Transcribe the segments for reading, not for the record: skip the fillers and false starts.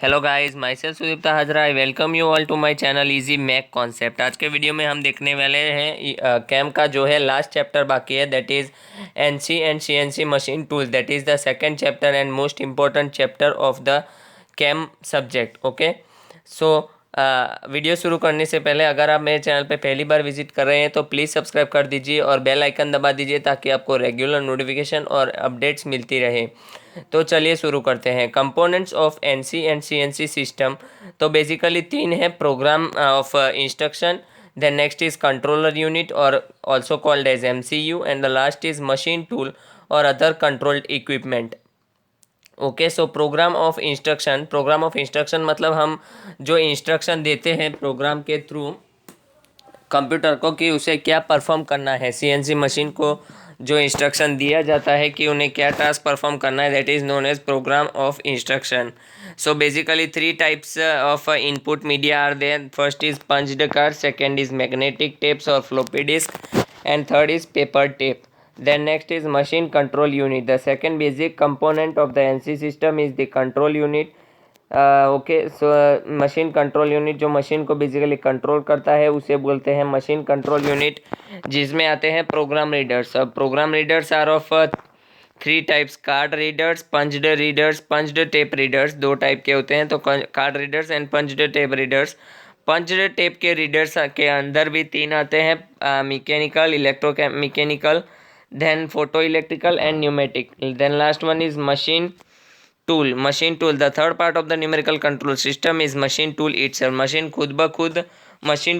Hello guys, myself Sudipta Hazra. I welcome you all to my channel easy mech concept. आज के video में हम देखने वाले हैं कैम का जो है लास्ट चैप्टर बाकी है, that is NC and CNC machine tools. That is the second chapter and most important chapter of the CAM subject. Okay, so video शुरू करने से पहले अगर आप मेरे चैनल पे पहली बार विजिट कर रहे हैं तो प्लीज़ सब्सक्राइब कर दीजिए और बेल आइकन दबा दीजिए ताकि आपको रेगुलर नोटिफिकेशन और अपडेट्स मिलती रहे। तो चलिए शुरू करते हैं। Components of NC and CNC system तो बेसिकली तीन है। Program of instruction, then next is controller unit or also called as MCU, and the last is machine tool or other controlled equipment. Okay, so program of instruction मतलब हम जो instruction देते हैं programme के through computer को कि उसे क्या परफॉर्म करना है। सीएनसी मशीन को जो इंस्ट्रक्शन दिया जाता है कि उन्हें क्या टास्क परफॉर्म करना है, that is known as program of instruction. So basically three types of input media are there. First is punched card, second is magnetic tapes और floppy disk, and third is paper tape. Then next is machine control unit. The second basic component of the NC system is the control unit. Okay, so machine control unit जो machine को basically control करता है उसे बोलते हैं machine control unit, जिसमें आते हैं प्रोग्राम रीडर्स। अब program readers are of three types: card readers, punched tape readers. दो टाइप के होते हैं, तो card readers and punched tape readers. Punched tape के रीडर्स के अंदर भी तीन आते हैं: mechanical, mechanical, then photo electrical and pneumatic. Then last one is machine tool. The third part of the numerical control system is machine tool itself. Machine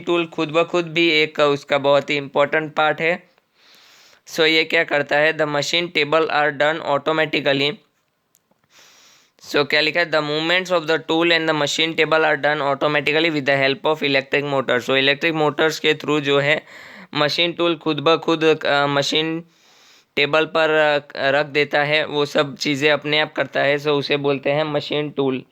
tool खुद ब खुद भी एक उसका बहुत ही इंपॉर्टेंट पार्ट है। सो ये क्या करता है, the machine table are done automatically. So क्या लिखा है, the movements of the tool and the machine table are done automatically with the help of electric motors. So electric motors के थ्रू जो है मशीन टूल खुद ब खुद machine table पर रख देता है, वो सब चीज़ें अपने आप करता है। सो उसे बोलते हैं machine tool.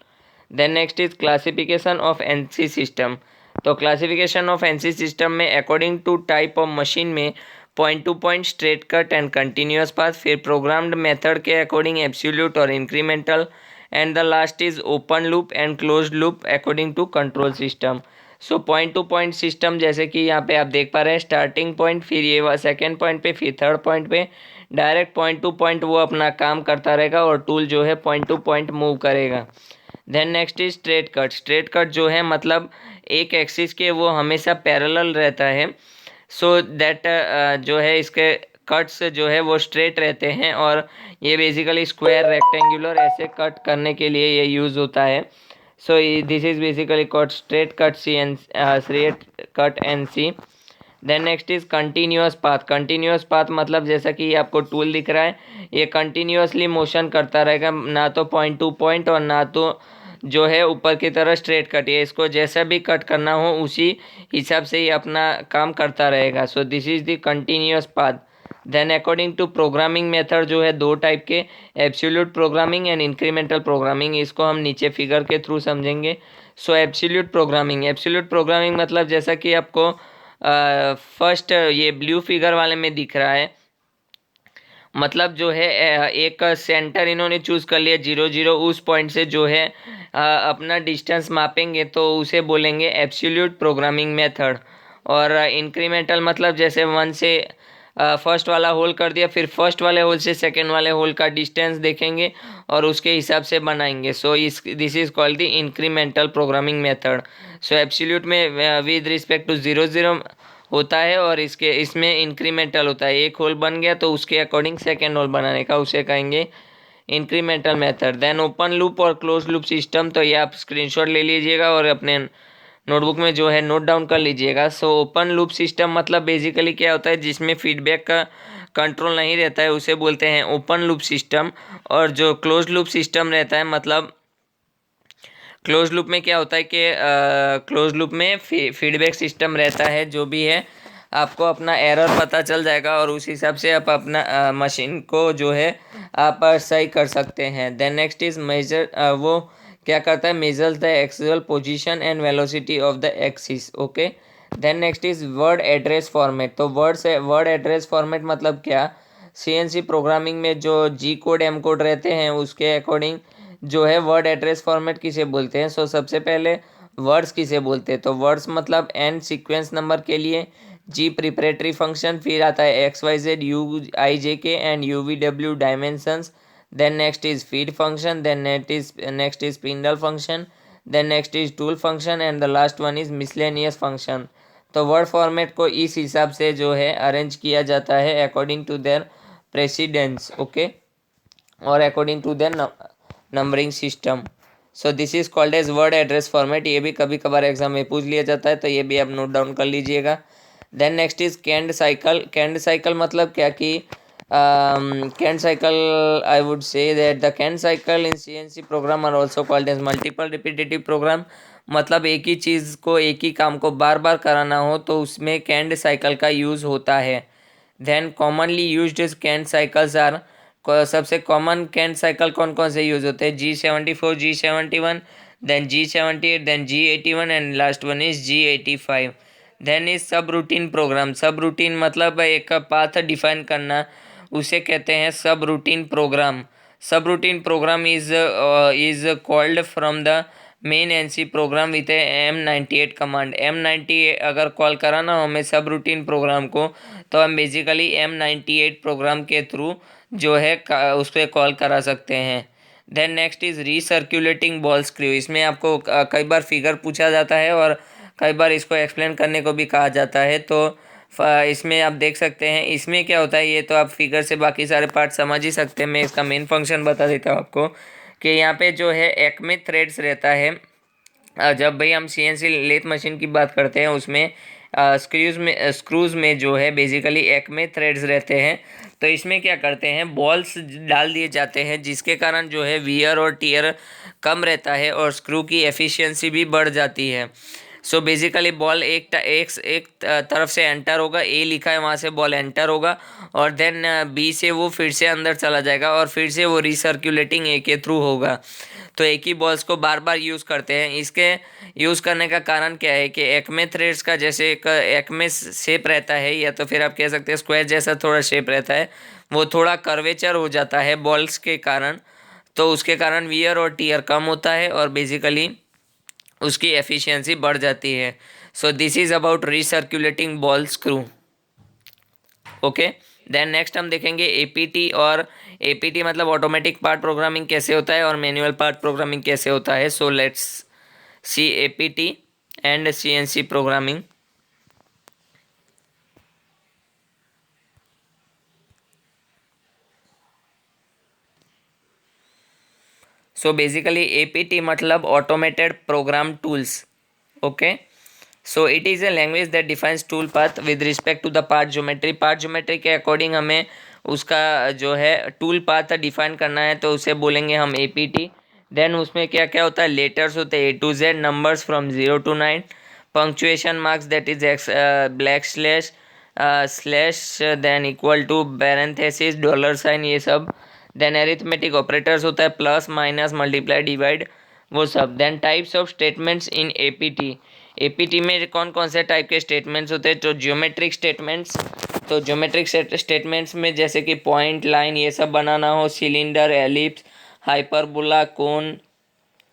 Then next is classification of NC system. तो क्लासिफिकेशन ऑफ एनसी सिस्टम में according to type of machine में point to point, straight cut and continuous path, फिर प्रोग्राम्ड मेथड के अकॉर्डिंग एब्सोल्यूट और incremental, and the last is open loop and closed loop according to control system. So point to point system जैसे कि यहाँ पे आप देख पा रहे हैं, स्टार्टिंग पॉइंट, फिर ये सेकेंड पॉइंट पे, फिर थर्ड पॉइंट पे डायरेक्ट पॉइंट टू पॉइंट वो अपना काम करता रहेगा और टूल जो है पॉइंट टू पॉइंट मूव करेगा। Then next is straight cut जो है मतलब एक एक्सिस के वो हमेशा पैरेलल रहता है। सो दैट जो है इसके कट्स जो है वो स्ट्रेट रहते हैं और ये बेसिकली स्क्वायर, रेक्टेंगुलर ऐसे कट करने के लिए ये यूज़ होता है। So this is basically cut straight cut N C. Then next is continuous path मतलब जैसा कि आपको टूल दिख रहा है, ये कंटिन्यूसली मोशन करता रहेगा, ना तो पॉइंट टू पॉइंट और ना तो जो है ऊपर की तरह स्ट्रेट कट। ये इसको जैसा भी कट करना हो उसी हिसाब से ही अपना काम करता रहेगा। So this is the continuous path. Then according to programming method जो है दो टाइप के, absolute programming and incremental programming. इसको हम नीचे फिगर के थ्रू समझेंगे। सो एब्सोल्यूट प्रोग्रामिंग मतलब जैसा कि आपको फर्स्ट ये ब्लू फिगर वाले में दिख रहा है, मतलब जो है एक सेंटर इन्होंने चूज़ कर लिया 0 0, उस पॉइंट से जो है अपना डिस्टेंस मापेंगे तो उसे बोलेंगे एब्सोल्यूट प्रोग्रामिंग मेथड। और इंक्रीमेंटल मतलब जैसे 1 से फर्स्ट वाला होल कर दिया, फिर फर्स्ट वाले होल से सेकेंड वाले होल का डिस्टेंस देखेंगे और उसके हिसाब से बनाएंगे। सो this is called the incremental programming method. So absolute में विद रिस्पेक्ट टू 0 0 होता है और इसमें इंक्रीमेंटल होता है, एक होल बन गया तो उसके अकॉर्डिंग सेकेंड होल बनाने का उसे कहेंगे incremental method. Then open loop और क्लोज लूप सिस्टम, तो ये आप स्क्रीनशॉट ले लीजिएगा और अपने नोटबुक में जो है नोट डाउन कर लीजिएगा। सो ओपन लूप सिस्टम मतलब बेसिकली क्या होता है, जिसमें फीडबैक का कंट्रोल नहीं रहता है उसे बोलते हैं ओपन लूप सिस्टम। और जो क्लोज लूप सिस्टम रहता है मतलब क्लोज लूप में क्या होता है कि क्लोज लूप में फीडबैक सिस्टम रहता है, जो भी है आपको अपना एरर पता चल जाएगा और उस हिसाब से आप अपना मशीन को जो है आप सही कर सकते हैं। देन नेक्स्ट इज मेजर, वो क्या करता है, measures the actual position and velocity of the axis. Okay, then next is word address format. तो वर्ड एड्रेस फॉर्मेट मतलब क्या, सीएनसी प्रोग्रामिंग में जो जी कोड एम कोड रहते हैं उसके अकॉर्डिंग जो है वर्ड एड्रेस फॉर्मेट किसे बोलते हैं? सो सबसे पहले वर्ड्स किसे बोलते हैं? तो वर्ड्स मतलब एन सीक्वेंस नंबर के लिए, जी प्रिपरेटरी फंक्शन, फिर आता है एक्स वाई जेड यू आई जे के and you V W dimensions, then next is feed function, then next is spindle function, then next is tool function and the last one is miscellaneous function. तो word format को इस हिसाब से जो है arrange किया जाता है according to their precedence, okay, और according to their numbering system. So this is called as word address format. ये भी कभी कभार एग्जाम में पूछ लिया जाता है, तो ये भी आप नोट डाउन कर लीजिएगा. Then next is canned cycle. Canned cycle मतलब क्या कि canned cycle, I would say that the canned cycle in CNC program are also called as multiple repetitive program. मतलब एक ही चीज़ को, एक ही काम को बार बार कराना हो तो उसमें कैंड साइकिल का यूज़ होता है. Then commonly used canned cycles are, सबसे कॉमन कैंड साइकिल कौन कौन से यूज़ होते हैं? G74, G71, then G78, then G81 and last one is G85. Then is subroutine program. Subroutine मतलब एक पाथ डिफाइन करना, उसे कहते हैं subroutine program. Subroutine program is called from the main NC program with M98 command. M98 अगर call कराना हो हमें सब रूटीन प्रोग्राम को, तो हम बेसिकली M98 प्रोग्राम के थ्रू जो है उस पर कॉल करा सकते हैं. Then next is recirculating ball screw. इसमें आपको कई बार फिगर पूछा जाता है और कई बार इसको एक्सप्लेन करने को भी कहा जाता है. तो इसमें आप देख सकते हैं इसमें क्या होता है, ये तो आप फिगर से बाकी सारे पार्ट समझ ही सकते हैं. मैं इसका मेन फंक्शन बता देता हूँ आपको कि यहाँ पे जो है एक्मे थ्रेड्स रहता है. जब भाई हम CNC लेथ मशीन की बात करते हैं उसमें स्क्रूज में जो है बेसिकली एक्मे थ्रेड्स रहते हैं. तो इसमें क्या करते हैं, बॉल्स डाल दिए जाते हैं जिसके कारण जो है वियर और टियर कम रहता है और स्क्रू की एफिशिएंसी भी बढ़ जाती है. सो बेसिकली बॉल एक तरफ से एंटर होगा, ए लिखा है वहाँ से बॉल एंटर होगा और देन बी से वो फिर से अंदर चला जाएगा और फिर से वो रिसर्कुलेटिंग ए के थ्रू होगा. तो एक ही बॉल्स को बार बार यूज़ करते हैं. इसके यूज़ करने का कारण क्या है कि एक्मे थ्रेड्स का जैसे एक एक्मे शेप रहता है, या तो फिर आप कह सकते हैं स्क्वायर जैसा थोड़ा शेप रहता है, वो थोड़ा कर्वेचर हो जाता है बॉल्स के कारण. तो उसके कारण वियर और टियर कम होता है और बेसिकली उसकी एफिशिएंसी बढ़ जाती है. So this is about recirculating ball screw, okay. Then next हम देखेंगे APT. और APT मतलब ऑटोमेटिक पार्ट प्रोग्रामिंग कैसे होता है और मैनुअल पार्ट प्रोग्रामिंग कैसे होता है. So let's see APT and CNC programming. So basically APT मतलब automated program tools, okay. So it is a language that defines tool path with respect to the part geometry. Part geometry के according हमें उसका जो है tool path define करना है, तो उसे बोलेंगे हम APT. देन उसमें क्या क्या होता है, लेटर्स होते हैं A to Z, numbers from 0 to 9, punctuation marks that is black slash slash then equal to parenthesis dollar sign, ये सब. देन एरिथमेटिक ऑपरेटर्स होता है प्लस माइनस मल्टीप्लाई डिवाइड, वो सब. Then types of statements in APT. APT में कौन कौन से टाइप के स्टेटमेंट्स होते हैं? तो ज्योमेट्रिक स्टेटमेंट्स. तो ज्योमेट्रिक स्टेटमेंट्स में जैसे कि पॉइंट, लाइन, ये सब बनाना हो, सिलेंडर, एलिप्स, हाइपरबोला, कोन,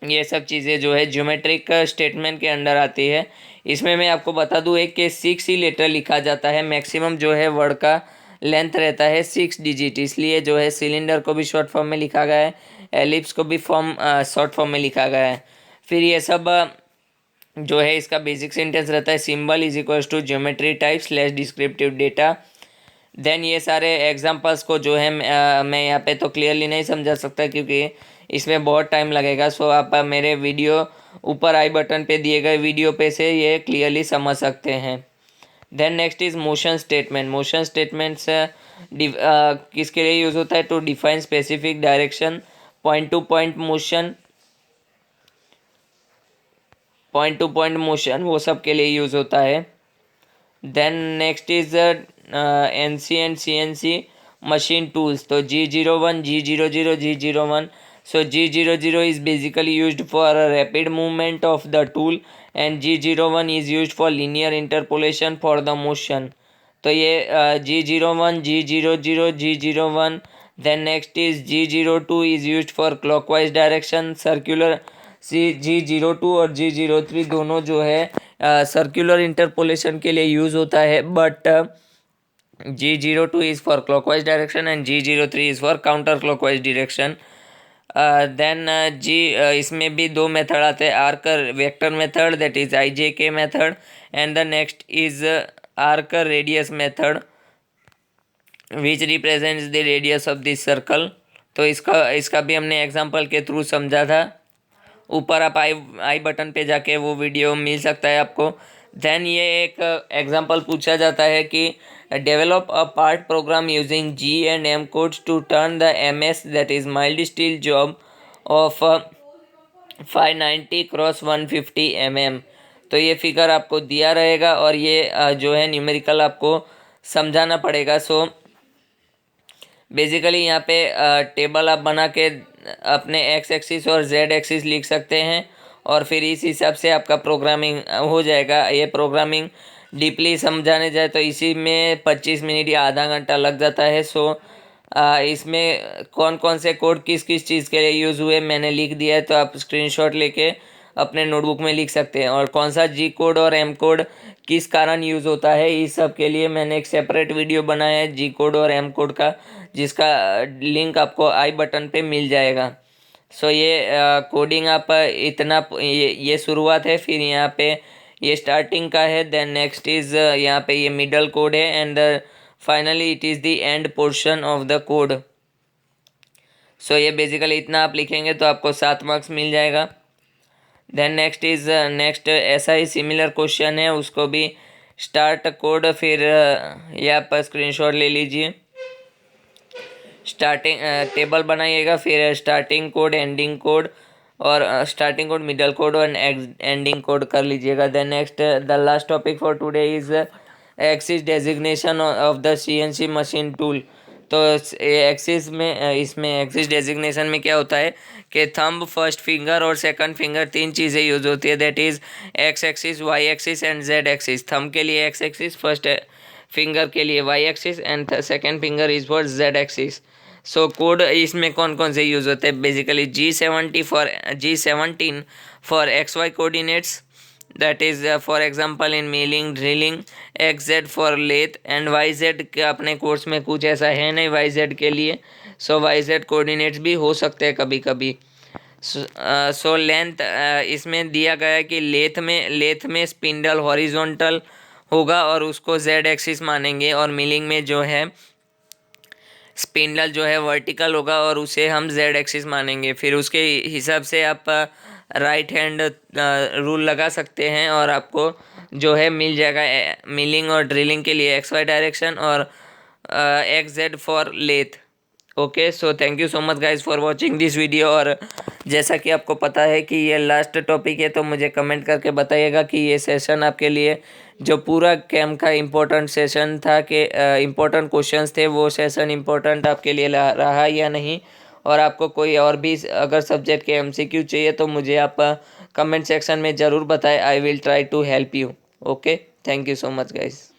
ये सब चीज़ें जो है ज्योमेट्रिक स्टेटमेंट के अंडर आती है. इसमें मैं आपको बता दूँ एक कि 6 ही लेटर लिखा जाता है. मैक्सिमम जो है वर्ड का लेंथ रहता है 6 डिजिट, इसलिए जो है सिलेंडर को भी शॉर्ट फॉर्म में लिखा गया है, एलिप्स को भी शॉर्ट फॉर्म में लिखा गया है. फिर ये सब जो है इसका बेसिक सेंटेंस रहता है symbol is equals to geometry type slash descriptive data. Then ये सारे एग्जांपल्स को जो है मैं यहाँ पे तो क्लियरली नहीं समझा सकता क्योंकि इसमें बहुत टाइम लगेगा. सो आप मेरे वीडियो ऊपर आई बटन पे दिए गए वीडियो पे से ये क्लियरली समझ सकते हैं. Then next is motion statement. Motion statements किसके लिए यूज़ होता है? To define specific direction, point to point motion, point to point motion, वो सब के लिए यूज़ होता है. Then next is NC and CNC machine tools. तो G01, G00, G01. So G00 is basically used for a rapid movement of the tool and G01 is used for linear interpolation for the motion. तो ये G01, G00, G01 Then next is G02 is used for clockwise direction. Circular G02 और G03 दोनों जो है circular interpolation के लिए use होता है, but G02 is for clockwise direction and G03 is for counter clockwise direction. Then इसमें भी दो मेथड आते हैं, arc vector method that is IJK method and the next is arc radius method which represents the radius of this circle. तो इसका भी हमने example के थ्रू समझा था. ऊपर आप आई बटन पे जाके वो वीडियो मिल सकता है आपको. देन ये एक एग्जांपल पूछा जाता है कि develop a part programme using G&M codes to turn the MS that is mild steel job of 590 cross 150 mm. तो ये फिगर आपको दिया रहेगा और ये जो है न्यूमेरिकल आपको समझाना पड़ेगा. सो बेसिकली यहाँ पे टेबल आप बना के अपने एक्स एक्सिस और जेड एक्सिस लिख सकते हैं और फिर इस हिसाब से आपका प्रोग्रामिंग हो जाएगा. ये प्रोग्रामिंग डीपली समझाने जाए तो इसी में 25 मिनट या आधा घंटा लग जाता है. सो इसमें कौन कौन से कोड किस किस चीज़ के लिए यूज़ हुए मैंने लिख दिया है, तो आप स्क्रीनशॉट लेके अपने नोटबुक में लिख सकते हैं. और कौन सा G कोड और M कोड किस कारण यूज़ होता है इस सब के लिए मैंने एक सेपरेट वीडियो बनाया है G कोड और M कोड का, जिसका लिंक आपको आई बटन पे मिल जाएगा. सो ये कोडिंग आप इतना ये शुरुआत है. फिर यहाँ पे ये स्टार्टिंग का है. देन नेक्स्ट इज़ यहाँ पे ये मिडल कोड है and finally it is the end portion of the code. So ये बेसिकली इतना आप लिखेंगे तो आपको 7 मार्क्स मिल जाएगा. देन नेक्स्ट ऐसा ही सिमिलर क्वेश्चन है, उसको भी स्टार्ट कोड, फिर ये आप स्क्रीनशॉट ले लीजिए. स्टार्टिंग टेबल बनाइएगा, फिर स्टार्टिंग कोड, एंडिंग कोड और स्टार्टिंग कोड, मिडल कोड और एंडिंग कोड कर लीजिएगा. Then next the last topic for today is axis designation of the CNC machine tool. तो एक्सिस में इसमें एक्सिस डेजिग्नेशन में क्या होता है कि थंब, फर्स्ट फिंगर और सेकंड फिंगर 3 चीज़ें यूज होती है. That is X axis, Y axis and Z axis. Thumb के लिए एक्स एक्सिस, फर्स्ट फिंगर के लिए Y axis and second finger is for Z axis. So code इसमें कौन कौन से यूज़ होते हैं, basically G17 for XY coordinates, that is for example in milling, drilling. XZ for lathe and YZ के अपने कोर्स में कुछ ऐसा है नहीं YZ के लिए. सो YZ कोऑर्डिनेट्स भी हो सकते हैं कभी कभी. सो लेंथ इसमें दिया गया है कि लेथ में स्पिंडल हॉरिजॉन्टल होगा और उसको Z एक्सिस मानेंगे, और मिलिंग में जो है स्पिंडल जो है वर्टिकल होगा और उसे हम Z एक्सिस मानेंगे. फिर उसके हिसाब से आप राइट हैंड रूल लगा सकते हैं और आपको जो है मिल जाएगा मिलिंग और ड्रिलिंग के लिए XY डायरेक्शन और XZ for lathe. Okay, so thank you so much guys for watching this video. और जैसा कि आपको पता है कि ये लास्ट टॉपिक है, तो मुझे कमेंट करके बताइएगा कि ये सेशन आपके लिए जो पूरा कैम का इम्पोर्टेंट सेशन था कि इम्पोर्टेंट क्वेश्चंस थे, वो सेशन इम्पोर्टेंट आपके लिए रहा या नहीं. और आपको कोई और भी अगर सब्जेक्ट के MCQ चाहिए तो मुझे आप कमेंट सेक्शन में ज़रूर बताएं. I will try to help you. Okay, thank you so much guys.